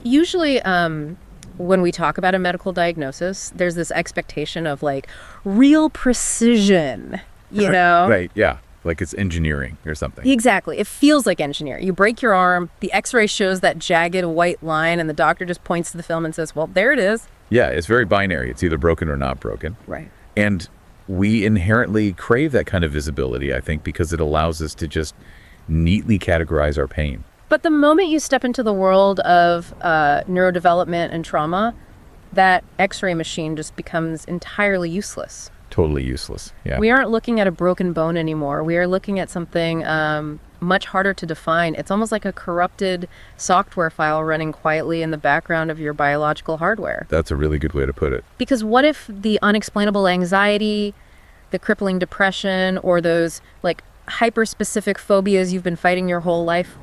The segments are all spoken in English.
Usually, when we talk about a medical diagnosis, there's this expectation of like real precision, you know? Right, yeah. Like it's engineering or something. Exactly. It feels like engineering. You break your arm, the x-ray shows that jagged white line, and the doctor just points to the film and says, well, there it is. Yeah, it's very binary. It's either broken or not broken. Right. And we inherently crave that kind of visibility, I think, because it allows us to just neatly categorize our pain. But the moment you step into the world of neurodevelopment and trauma, that x-ray machine just becomes entirely useless. Totally useless, yeah. We aren't looking at a broken bone anymore. We are looking at something much harder to define. It's almost like a corrupted software file running quietly in the background of your biological hardware. That's a really good way to put it. Because what if the unexplainable anxiety, the crippling depression, or those like hyper-specific phobias you've been fighting your whole life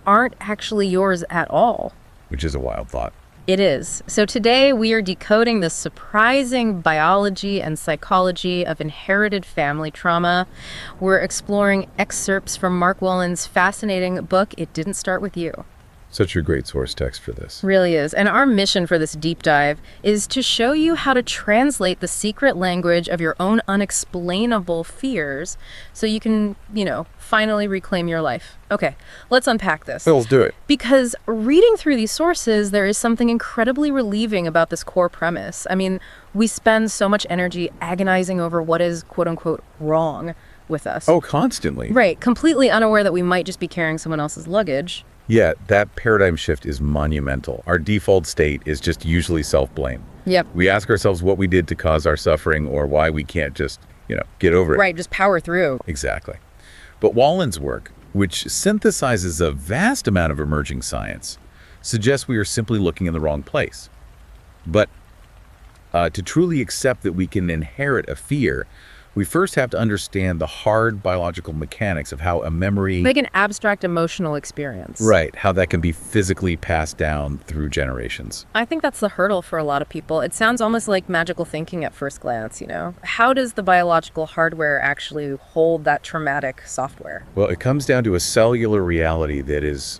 aren't actually yours at all? Which is a wild thought. It is. So today we are decoding the surprising biology and psychology of inherited family trauma. We're exploring excerpts from Mark Wolynn's fascinating book, It Didn't Start With You. Such a great source text for this. Really is. And our mission for this deep dive is to show you how to translate the secret language of your own unexplainable fears so you can, finally reclaim your life. Okay, let's unpack this. Let's do it. Because reading through these sources, there is something incredibly relieving about this core premise. I mean, we spend so much energy agonizing over what is, quote unquote, wrong with us. Oh, constantly. Right, completely unaware that we might just be carrying someone else's luggage. Yeah, that paradigm shift is monumental. Our default state is just usually self-blame. Yep. We ask ourselves what we did to cause our suffering or why we can't just, get over it. Right, just power through. Exactly. But Wolynn's work, which synthesizes a vast amount of emerging science, suggests we are simply looking in the wrong place. But to truly accept that we can inherit a fear, we first have to understand the hard biological mechanics of how a memory... Like an abstract emotional experience. Right, how that can be physically passed down through generations. I think that's the hurdle for a lot of people. It sounds almost like magical thinking at first glance, How does the biological hardware actually hold that traumatic software? Well, it comes down to a cellular reality that is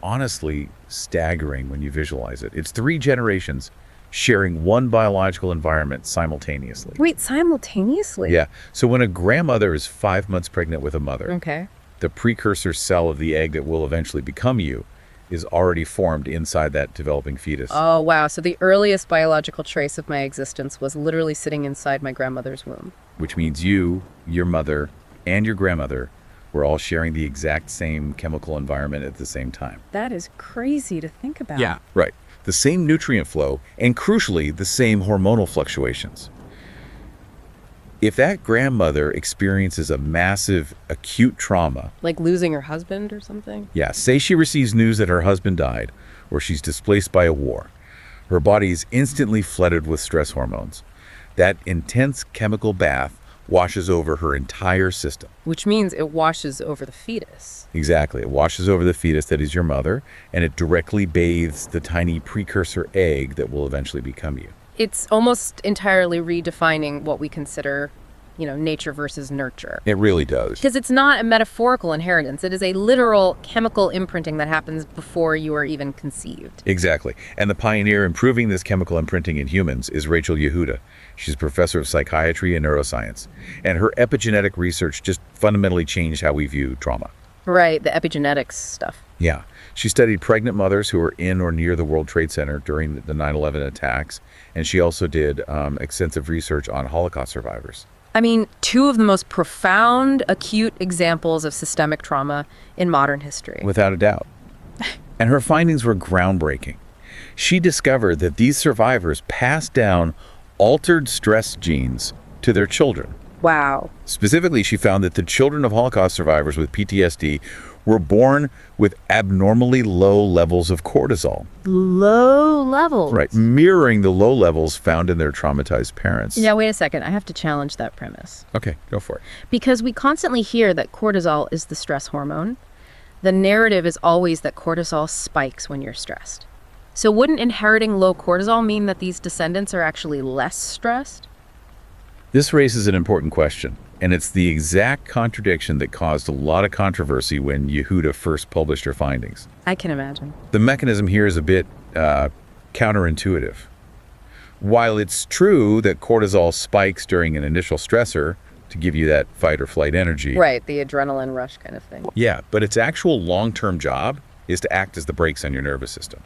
honestly staggering when you visualize it. It's 3 generations sharing one biological environment simultaneously. Wait, simultaneously? Yeah. So when a grandmother is 5 months pregnant with a mother, okay, the precursor cell of the egg that will eventually become you is already formed inside that developing fetus. Oh, wow. So the earliest biological trace of my existence was literally sitting inside my grandmother's womb. Which means you, your mother, and your grandmother were all sharing the exact same chemical environment at the same time. That is crazy to think about. Yeah, right. The same nutrient flow, and crucially, the same hormonal fluctuations. If that grandmother experiences a massive acute trauma... Like losing her husband or something? Yeah, say she receives news that her husband died, or she's displaced by a war. Her body is instantly flooded with stress hormones. That intense chemical bath washes over her entire system. Which means it washes over the fetus. Exactly. It washes over the fetus that is your mother, and it directly bathes the tiny precursor egg that will eventually become you. It's almost entirely redefining what we consider, nature versus nurture. It really does. Because it's not a metaphorical inheritance. It is a literal chemical imprinting that happens before you are even conceived. Exactly. And the pioneer in proving this chemical imprinting in humans is Rachel Yehuda. She's a professor of psychiatry and neuroscience. And her epigenetic research just fundamentally changed how we view trauma. Right, the epigenetics stuff. Yeah. She studied pregnant mothers who were in or near the World Trade Center during the 9/11 attacks. And she also did extensive research on Holocaust survivors. I mean, 2 of the most profound, acute examples of systemic trauma in modern history. Without a doubt. And her findings were groundbreaking. She discovered that these survivors passed down altered stress genes to their children. Wow. Specifically, she found that the children of Holocaust survivors with PTSD were born with abnormally low levels of cortisol. Low levels? Right, mirroring the low levels found in their traumatized parents. Yeah, wait a second. I have to challenge that premise. Okay, go for it. Because we constantly hear that cortisol is the stress hormone. The narrative is always that cortisol spikes when you're stressed. So wouldn't inheriting low cortisol mean that these descendants are actually less stressed? This raises an important question, and it's the exact contradiction that caused a lot of controversy when Yehuda first published her findings. I can imagine. The mechanism here is a bit counterintuitive. While it's true that cortisol spikes during an initial stressor to give you that fight or flight energy. Right, the adrenaline rush kind of thing. Yeah, but its actual long-term job is to act as the brakes on your nervous system.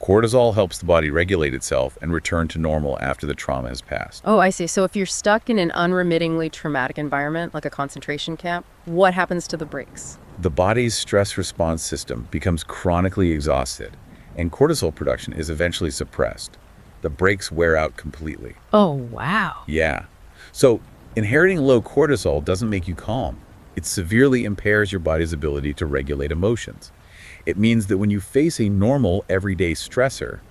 Cortisol helps the body regulate itself and return to normal after the trauma has passed. Oh, I see. So if you're stuck in an unremittingly traumatic environment, like a concentration camp, what happens to the brakes? The body's stress response system becomes chronically exhausted, and cortisol production is eventually suppressed. The brakes wear out completely. Oh, wow. Yeah. So inheriting low cortisol doesn't make you calm. It severely impairs your body's ability to regulate emotions. It means that when you face a normal, everyday stressor,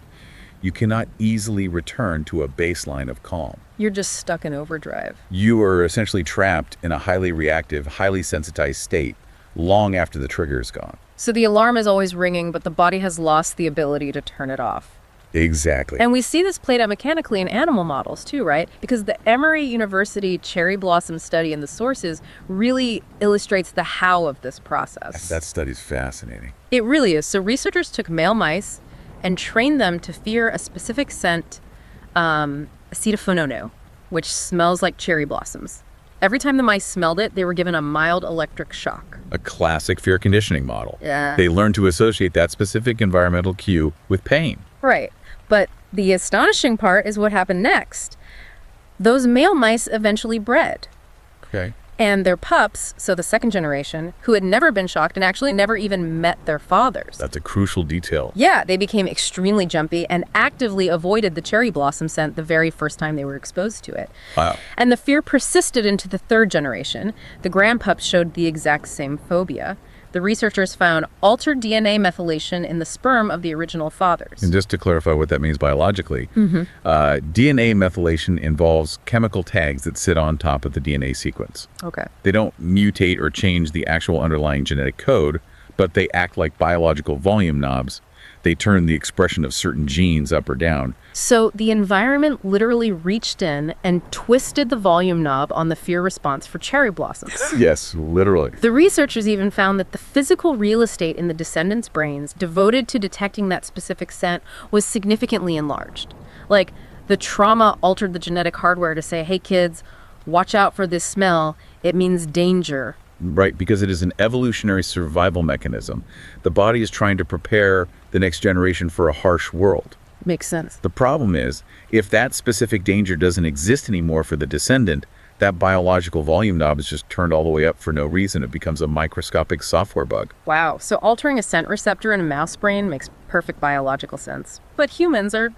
you cannot easily return to a baseline of calm. You're just stuck in overdrive. You are essentially trapped in a highly reactive, highly sensitized state long after the trigger is gone. So the alarm is always ringing, but the body has lost the ability to turn it off. Exactly. And we see this played out mechanically in animal models too, right? Because the Emory University cherry blossom study in the sources really illustrates the how of this process. That study's fascinating. It really is. So researchers took male mice and trained them to fear a specific scent, acetophenone, which smells like cherry blossoms. Every time the mice smelled it, they were given a mild electric shock. A classic fear conditioning model. Yeah. They learned to associate that specific environmental cue with pain. Right. But the astonishing part is what happened next. Those male mice eventually bred. Okay. And their pups, so the second generation, who had never been shocked and actually never even met their fathers. That's a crucial detail. Yeah, they became extremely jumpy and actively avoided the cherry blossom scent the very first time they were exposed to it. Wow. And the fear persisted into the third generation. The grandpups showed the exact same phobia. The researchers found altered DNA methylation in the sperm of the original fathers. And just to clarify what that means biologically, DNA methylation involves chemical tags that sit on top of the DNA sequence. Okay. They don't mutate or change the actual underlying genetic code, but they act like biological volume knobs. They turn the expression of certain genes up or down. So the environment literally reached in and twisted the volume knob on the fear response for cherry blossoms. Yes, literally. The researchers even found that the physical real estate in the descendants' brains devoted to detecting that specific scent was significantly enlarged. Like, the trauma altered the genetic hardware to say, hey kids, watch out for this smell. It means danger. Right, because it is an evolutionary survival mechanism. The body is trying to prepare the next generation for a harsh world. Makes sense. The problem is, if that specific danger doesn't exist anymore for the descendant, that biological volume knob is just turned all the way up for no reason. It becomes a microscopic software bug. Wow, so altering a scent receptor in a mouse brain makes perfect biological sense. But humans are,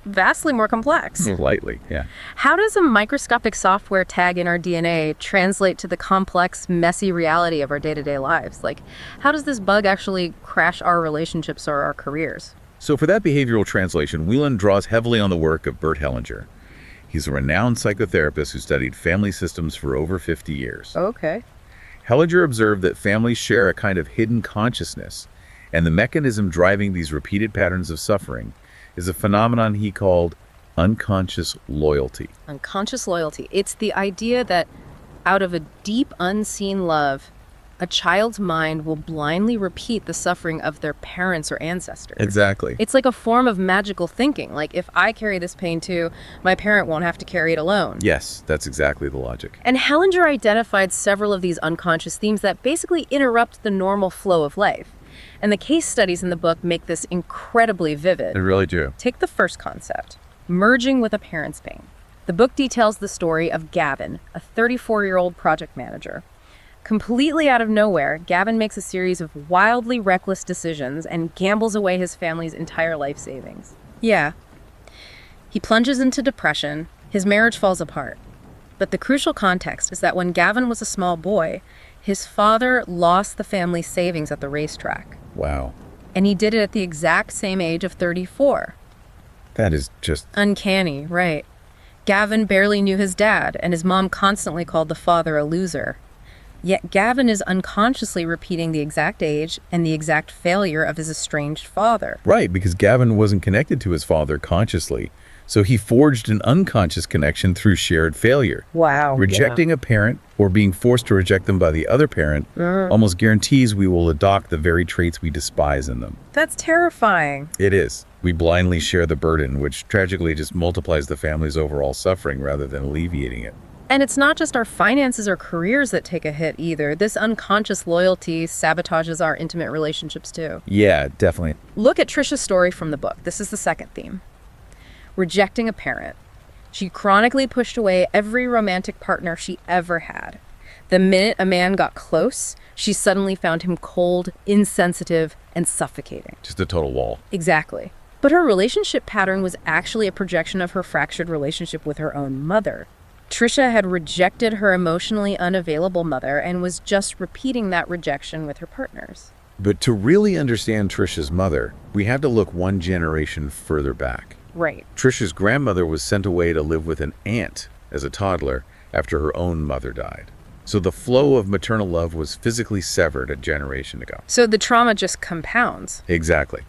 vastly more complex. Slightly, yeah. How does a microscopic software tag in our DNA translate to the complex, messy reality of our day-to-day lives? Like, how does this bug actually crash our relationships or our careers? So for that behavioral translation, Wolynn draws heavily on the work of Bert Hellinger. He's a renowned psychotherapist who studied family systems for over 50 years. Okay. Hellinger observed that families share a kind of hidden consciousness, and the mechanism driving these repeated patterns of suffering is a phenomenon he called unconscious loyalty. Unconscious loyalty. It's the idea that out of a deep, unseen love, a child's mind will blindly repeat the suffering of their parents or ancestors. Exactly. It's like a form of magical thinking. Like, if I carry this pain too, my parent won't have to carry it alone. Yes, that's exactly the logic. And Hellinger identified several of these unconscious themes that basically interrupt the normal flow of life. And the case studies in the book make this incredibly vivid. They really do. Take the first concept, merging with a parent's pain. The book details the story of Gavin, a 34-year-old project manager. Completely out of nowhere, Gavin makes a series of wildly reckless decisions and gambles away his family's entire life savings. Yeah. He plunges into depression, his marriage falls apart. But the crucial context is that when Gavin was a small boy, his father lost the family's savings at the racetrack. Wow. And he did it at the exact same age of 34. That is just Uncanny, right? Gavin barely knew his dad, and his mom constantly called the father a loser. Yet Gavin is unconsciously repeating the exact age and the exact failure of his estranged father. right, because Gavin wasn't connected to his father consciously. So he forged an unconscious connection through shared failure. Wow. Rejecting a parent or being forced to reject them by the other parent almost guarantees we will adopt the very traits we despise in them. That's terrifying. It is. We blindly share the burden, which tragically just multiplies the family's overall suffering rather than alleviating it. And it's not just our finances or careers that take a hit either. This unconscious loyalty sabotages our intimate relationships too. Yeah, definitely. Look at Trisha's story from the book. This is the second theme. Rejecting a parent. She chronically pushed away every romantic partner she ever had. The minute a man got close, she suddenly found him cold, insensitive, and suffocating. Just a total wall. Exactly. But her relationship pattern was actually a projection of her fractured relationship with her own mother. Trisha had rejected her emotionally unavailable mother and was just repeating that rejection with her partners. But to really understand Trisha's mother, we have to look one generation further back. Right. Trisha's grandmother was sent away to live with an aunt as a toddler after her own mother died. So the flow of maternal love was physically severed a generation ago. So the trauma just compounds. Exactly.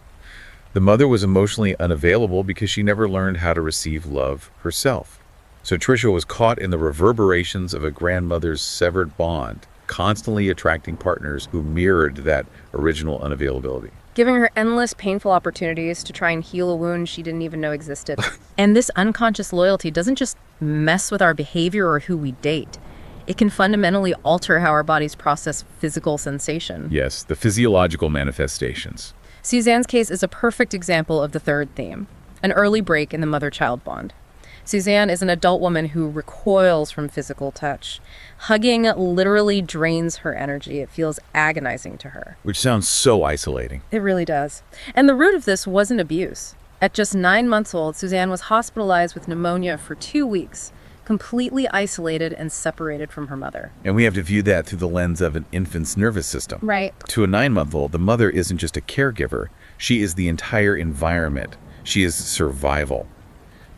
The mother was emotionally unavailable because she never learned how to receive love herself. So Trisha was caught in the reverberations of a grandmother's severed bond, constantly attracting partners who mirrored that original unavailability. Giving her endless painful opportunities to try and heal a wound she didn't even know existed. And this unconscious loyalty doesn't just mess with our behavior or who we date. It can fundamentally alter how our bodies process physical sensation. Yes, the physiological manifestations. Suzanne's case is a perfect example of the third theme, an early break in the mother-child bond. Suzanne is an adult woman who recoils from physical touch. Hugging literally drains her energy. It feels agonizing to her. Which sounds so isolating. It really does. And the root of this wasn't abuse. At just 9 months old, Suzanne was hospitalized with pneumonia for 2 weeks, completely isolated and separated from her mother. And we have to view that through the lens of an infant's nervous system. Right. To a 9-month-old, the mother isn't just a caregiver. She is the entire environment. She is survival.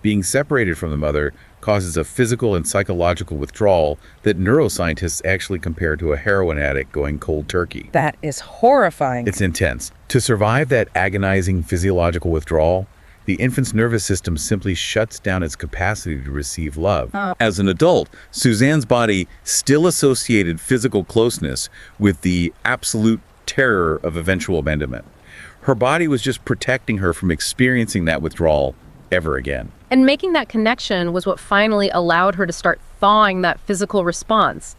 Being separated from the mother causes a physical and psychological withdrawal that neuroscientists actually compare to a heroin addict going cold turkey. That is horrifying. It's intense. To survive that agonizing physiological withdrawal, the infant's nervous system simply shuts down its capacity to receive love. As an adult, Suzanne's body still associated physical closeness with the absolute terror of eventual abandonment. Her body was just protecting her from experiencing that withdrawal ever again. And making that connection was what finally allowed her to start thawing that physical response.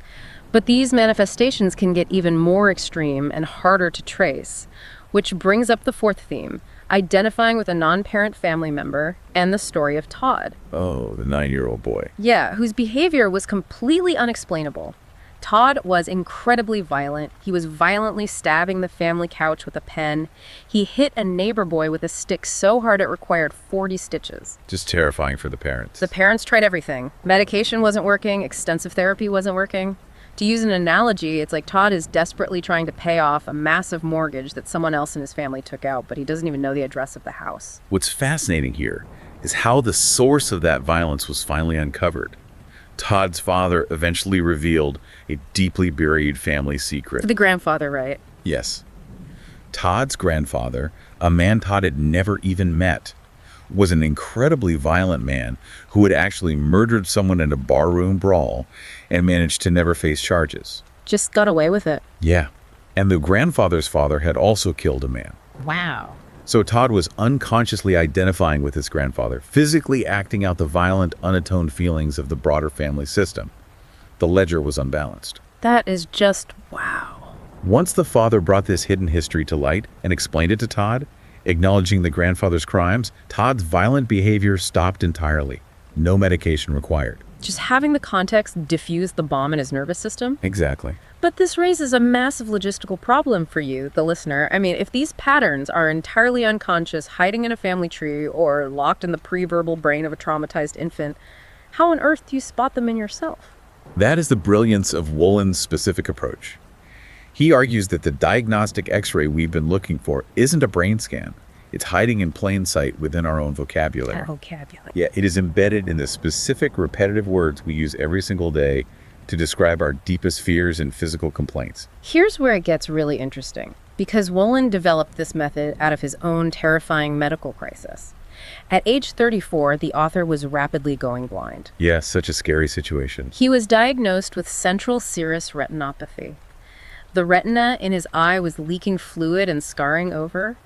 But these manifestations can get even more extreme and harder to trace, which brings up the fourth theme, identifying with a non-parent family member and the story of Todd. Oh, the 9-year-old boy. Yeah, whose behavior was completely unexplainable. Todd was incredibly violent. He was violently stabbing the family couch with a pen. He hit a neighbor boy with a stick so hard it required 40 stitches. Just terrifying for the parents. The parents tried everything. Medication wasn't working. Extensive therapy wasn't working. To use an analogy, it's like Todd is desperately trying to pay off a massive mortgage that someone else in his family took out, but he doesn't even know the address of the house. What's fascinating here is how the source of that violence was finally uncovered. Todd's father eventually revealed a deeply buried family secret. The grandfather, right? Yes. Todd's grandfather, a man Todd had never even met, was an incredibly violent man who had actually murdered someone in a barroom brawl and managed to never face charges. Just got away with it. Yeah. And the grandfather's father had also killed a man. Wow. So Todd was unconsciously identifying with his grandfather, physically acting out the violent, unatoned feelings of the broader family system. The ledger was unbalanced. That is just wow. Once the father brought this hidden history to light and explained it to Todd, acknowledging the grandfather's crimes, Todd's violent behavior stopped entirely. No medication required. Just having the context diffuse the bomb in his nervous system? Exactly. But this raises a massive logistical problem for you, the listener. I mean, if these patterns are entirely unconscious, hiding in a family tree, or locked in the pre-verbal brain of a traumatized infant, how on earth do you spot them in yourself? That is the brilliance of Wolynn's specific approach. He argues that the diagnostic X-ray we've been looking for isn't a brain scan. It's hiding in plain sight within our own vocabulary. Our vocabulary. Yeah, it is embedded in the specific repetitive words we use every single day to describe our deepest fears and physical complaints. Here's where it gets really interesting, because Wolynn developed this method out of his own terrifying medical crisis. At age 34, the author was rapidly going blind. Yeah, such a scary situation. He was diagnosed with central serous retinopathy. The retina in his eye was leaking fluid and scarring over.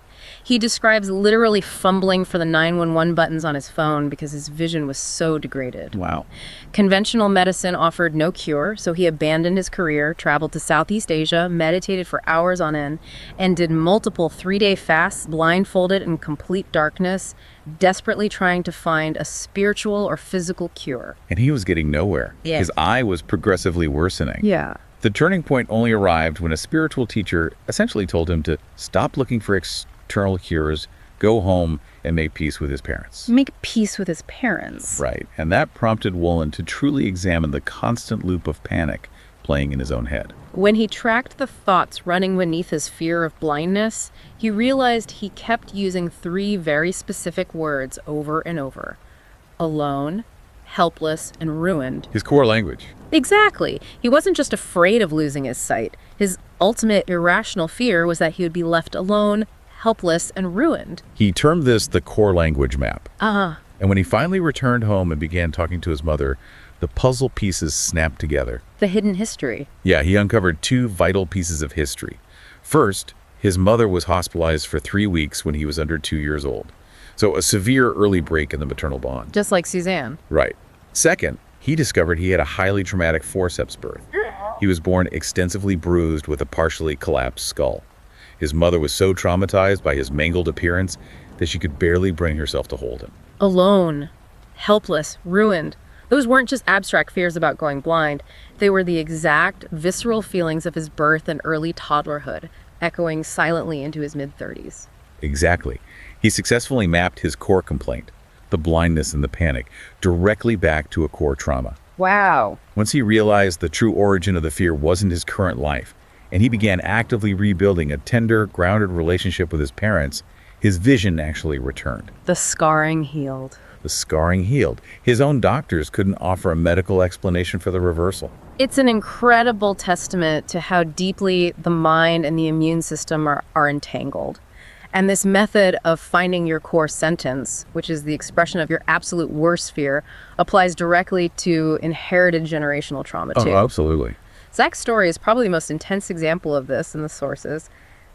He describes literally fumbling for the 911 buttons on his phone because his vision was so degraded. Wow. Conventional medicine offered no cure, so he abandoned his career, traveled to Southeast Asia, meditated for hours on end, and did multiple 3-day fasts, blindfolded in complete darkness, desperately trying to find a spiritual or physical cure. And he was getting nowhere. Yeah. His eye was progressively worsening. Yeah. The turning point only arrived when a spiritual teacher essentially told him to stop looking for external cures, go home, and make peace with his parents. Make peace with his parents. Right, and that prompted Wolynn to truly examine the constant loop of panic playing in his own head. When he tracked the thoughts running beneath his fear of blindness, he realized he kept using 3 very specific words over and over: alone, helpless, and ruined. His core language. Exactly. He wasn't just afraid of losing his sight. His ultimate irrational fear was that he would be left alone, helpless, and ruined. He termed this the core language map. Uh-huh. And when he finally returned home and began talking to his mother, the puzzle pieces snapped together. The hidden history. Yeah, he uncovered 2 vital pieces of history. First, his mother was hospitalized for 3 weeks when he was under 2 years old. So a severe early break in the maternal bond. Just like Suzanne. Right. Second, he discovered he had a highly traumatic forceps birth. He was born extensively bruised with a partially collapsed skull. His mother was so traumatized by his mangled appearance that she could barely bring herself to hold him. Alone, helpless, ruined. Those weren't just abstract fears about going blind. They were the exact, visceral feelings of his birth and early toddlerhood, echoing silently into his mid-30s. Exactly. He successfully mapped his core complaint, the blindness and the panic, directly back to a core trauma. Wow. Once he realized the true origin of the fear wasn't his current life, and he began actively rebuilding a tender, grounded relationship with his parents, his vision actually returned. The scarring healed. The scarring healed. His own doctors couldn't offer a medical explanation for the reversal. It's an incredible testament to how deeply the mind and the immune system are entangled. And this method of finding your core sentence, which is the expression of your absolute worst fear, applies directly to inherited generational trauma, too. Oh, absolutely. Zach's story is probably the most intense example of this in the sources.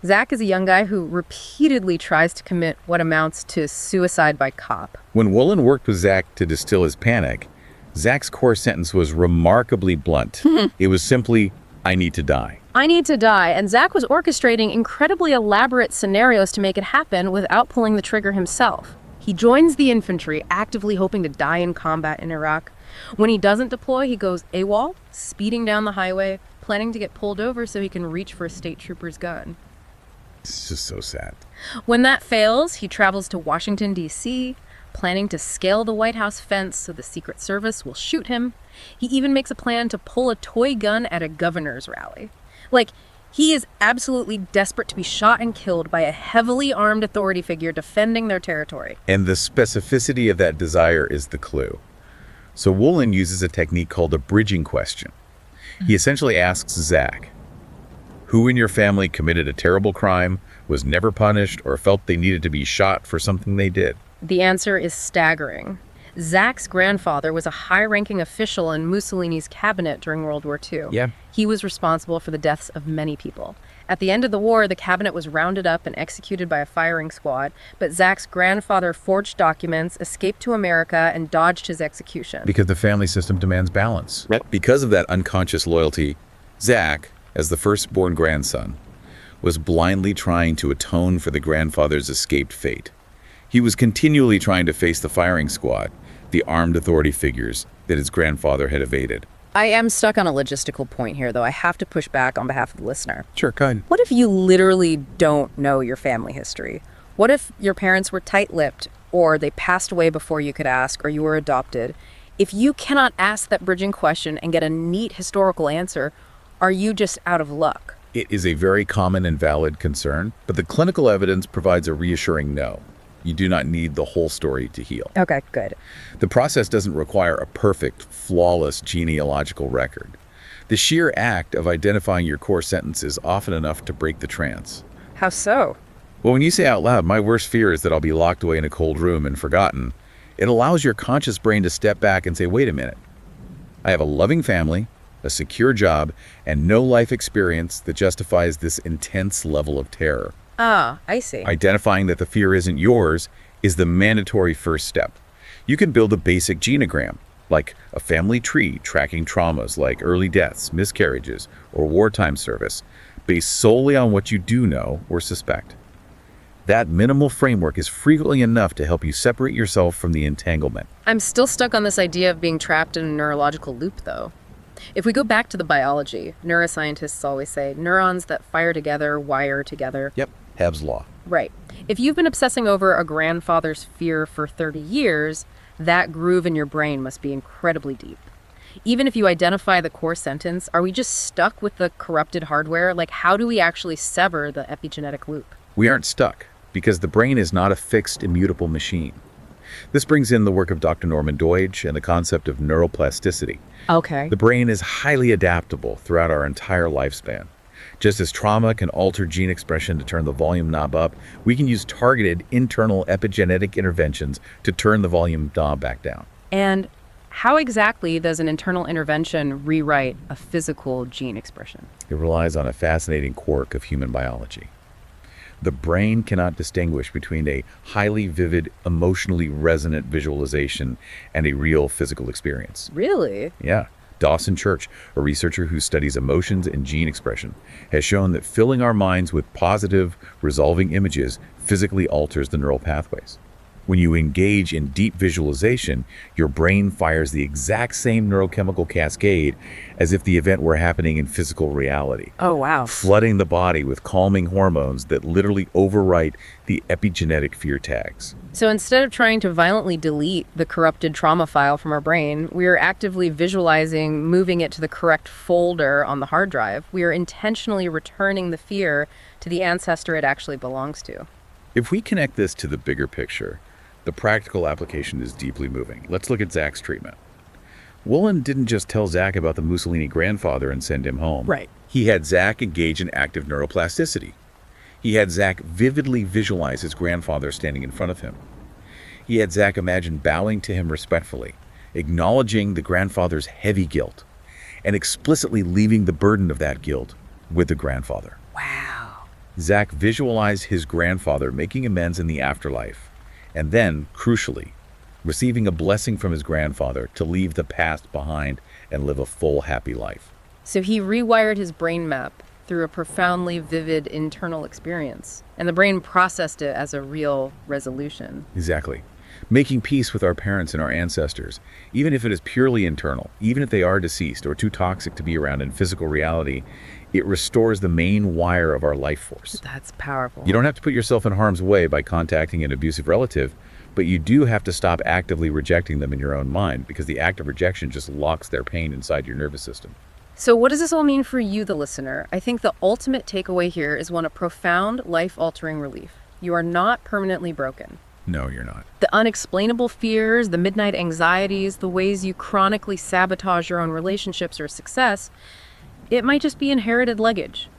Zach is a young guy who repeatedly tries to commit what amounts to suicide by cop. When Wolynn worked with Zach to distill his panic, Zach's core sentence was remarkably blunt. It was simply, "I need to die." I need to die, and Zach was orchestrating incredibly elaborate scenarios to make it happen without pulling the trigger himself. He joins the infantry, actively hoping to die in combat in Iraq. When he doesn't deploy, he goes AWOL, speeding down the highway, planning to get pulled over so he can reach for a state trooper's gun. It's just so sad. When that fails, he travels to Washington, D.C., planning to scale the White House fence so the Secret Service will shoot him. He even makes a plan to pull a toy gun at a governor's rally. Like, he is absolutely desperate to be shot and killed by a heavily armed authority figure defending their territory. And the specificity of that desire is the clue. So Wolynn uses a technique called a bridging question. He essentially asks Zach, who in your family committed a terrible crime, was never punished, or felt they needed to be shot for something they did? The answer is staggering. Zach's grandfather was a high-ranking official in Mussolini's cabinet during World War II. Yeah. He was responsible for the deaths of many people. At the end of the war, the cabinet was rounded up and executed by a firing squad, but Zach's grandfather forged documents, escaped to America, and dodged his execution. Because the family system demands balance. Right. Because of that unconscious loyalty, Zach, as the firstborn grandson, was blindly trying to atone for the grandfather's escaped fate. He was continually trying to face the firing squad, the armed authority figures that his grandfather had evaded. I am stuck on a logistical point here, though. I have to push back on behalf of the listener. Sure, go ahead. What if you literally don't know your family history? What if your parents were tight-lipped, or they passed away before you could ask, or you were adopted? If you cannot ask that bridging question and get a neat historical answer, are you just out of luck? It is a very common and valid concern, but the clinical evidence provides a reassuring no. You do not need the whole story to heal. Okay, good. The process doesn't require a perfect, flawless genealogical record. The sheer act of identifying your core sentence is often enough to break the trance. How so? Well, when you say out loud, my worst fear is that I'll be locked away in a cold room and forgotten, it allows your conscious brain to step back and say, wait a minute. I have a loving family, a secure job, and no life experience that justifies this intense level of terror. Ah, I see. Identifying that the fear isn't yours is the mandatory first step. You can build a basic genogram, like a family tree tracking traumas like early deaths, miscarriages, or wartime service, based solely on what you do know or suspect. That minimal framework is frequently enough to help you separate yourself from the entanglement. I'm still stuck on this idea of being trapped in a neurological loop, though. If we go back to the biology, neuroscientists always say neurons that fire together wire together. Yep, Hebb's law. Right. If you've been obsessing over a grandfather's fear for 30 years, that groove in your brain must be incredibly deep. Even if you identify the core sentence, are we just stuck with the corrupted hardware? Like, how do we actually sever the epigenetic loop? We aren't stuck, because the brain is not a fixed, immutable machine. This brings in the work of Dr. Norman Doidge and the concept of neuroplasticity. Okay. The brain is highly adaptable throughout our entire lifespan. Just as trauma can alter gene expression to turn the volume knob up, we can use targeted internal epigenetic interventions to turn the volume knob back down. And how exactly does an internal intervention rewrite a physical gene expression? It relies on a fascinating quirk of human biology. The brain cannot distinguish between a highly vivid, emotionally resonant visualization and a real physical experience. Really? Yeah. Dawson Church, a researcher who studies emotions and gene expression, has shown that filling our minds with positive, resolving images physically alters the neural pathways. When you engage in deep visualization, your brain fires the exact same neurochemical cascade as if the event were happening in physical reality, Oh, wow. flooding the body with calming hormones that literally overwrite the epigenetic fear tags. So instead of trying to violently delete the corrupted trauma file from our brain, we are actively visualizing moving it to the correct folder on the hard drive. We are intentionally returning the fear to the ancestor it actually belongs to. If we connect this to the bigger picture, the practical application is deeply moving. Let's look at Zach's treatment. Wolynn didn't just tell Zach about the Mussolini grandfather and send him home. Right. He had Zach engage in active neuroplasticity. He had Zach vividly visualize his grandfather standing in front of him. He had Zach imagine bowing to him respectfully, acknowledging the grandfather's heavy guilt, and explicitly leaving the burden of that guilt with the grandfather. Wow. Zach visualized his grandfather making amends in the afterlife, and then, crucially, receiving a blessing from his grandfather to leave the past behind and live a full, happy life. So he rewired his brain map through a profoundly vivid internal experience, and the brain processed it as a real resolution. Exactly. Making peace with our parents and our ancestors, even if it is purely internal, even if they are deceased or too toxic to be around in physical reality, it restores the main wire of our life force. That's powerful. You don't have to put yourself in harm's way by contacting an abusive relative, but you do have to stop actively rejecting them in your own mind, because the act of rejection just locks their pain inside your nervous system. So what does this all mean for you, the listener? I think the ultimate takeaway here is one of profound, life-altering relief. You are not permanently broken. No, you're not. The unexplainable fears, the midnight anxieties, the ways you chronically sabotage your own relationships or success, it might just be inherited luggage.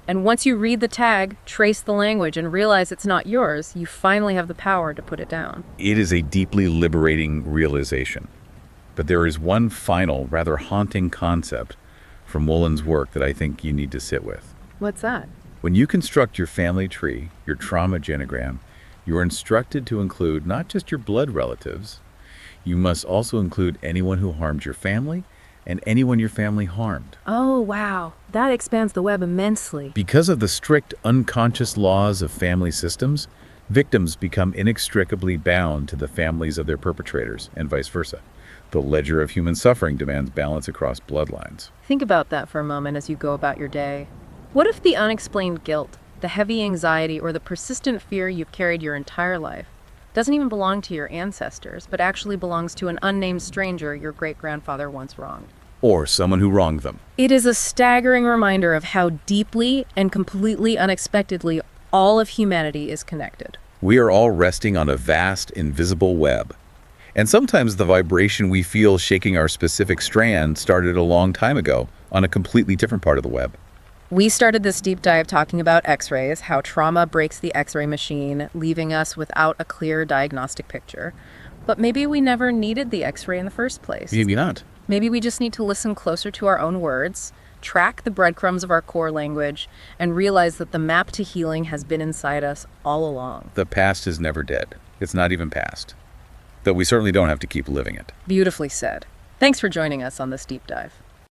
And once you read the tag, trace the language, and realize it's not yours, you finally have the power to put it down. It is a deeply liberating realization. But there is one final, rather haunting concept from Wolynn's work that I think you need to sit with. What's that? When you construct your family tree, your trauma genogram, you are instructed to include not just your blood relatives, you must also include anyone who harmed your family and anyone your family harmed. Oh, wow. That expands the web immensely. Because of the strict unconscious laws of family systems, victims become inextricably bound to the families of their perpetrators, and vice versa. The ledger of human suffering demands balance across bloodlines. Think about that for a moment as you go about your day. What if the unexplained guilt, the heavy anxiety, or the persistent fear you've carried your entire life doesn't even belong to your ancestors, but actually belongs to an unnamed stranger your great-grandfather once wronged? Or someone who wronged them. It is a staggering reminder of how deeply and completely unexpectedly all of humanity is connected. We are all resting on a vast, invisible web. And sometimes the vibration we feel shaking our specific strand started a long time ago on a completely different part of the web. We started this deep dive talking about X-rays, how trauma breaks the X-ray machine, leaving us without a clear diagnostic picture. But maybe we never needed the X-ray in the first place. Maybe not. Maybe we just need to listen closer to our own words, track the breadcrumbs of our core language, and realize that the map to healing has been inside us all along. The past is never dead. It's not even past. Though we certainly don't have to keep living it. Beautifully said. Thanks for joining us on this deep dive.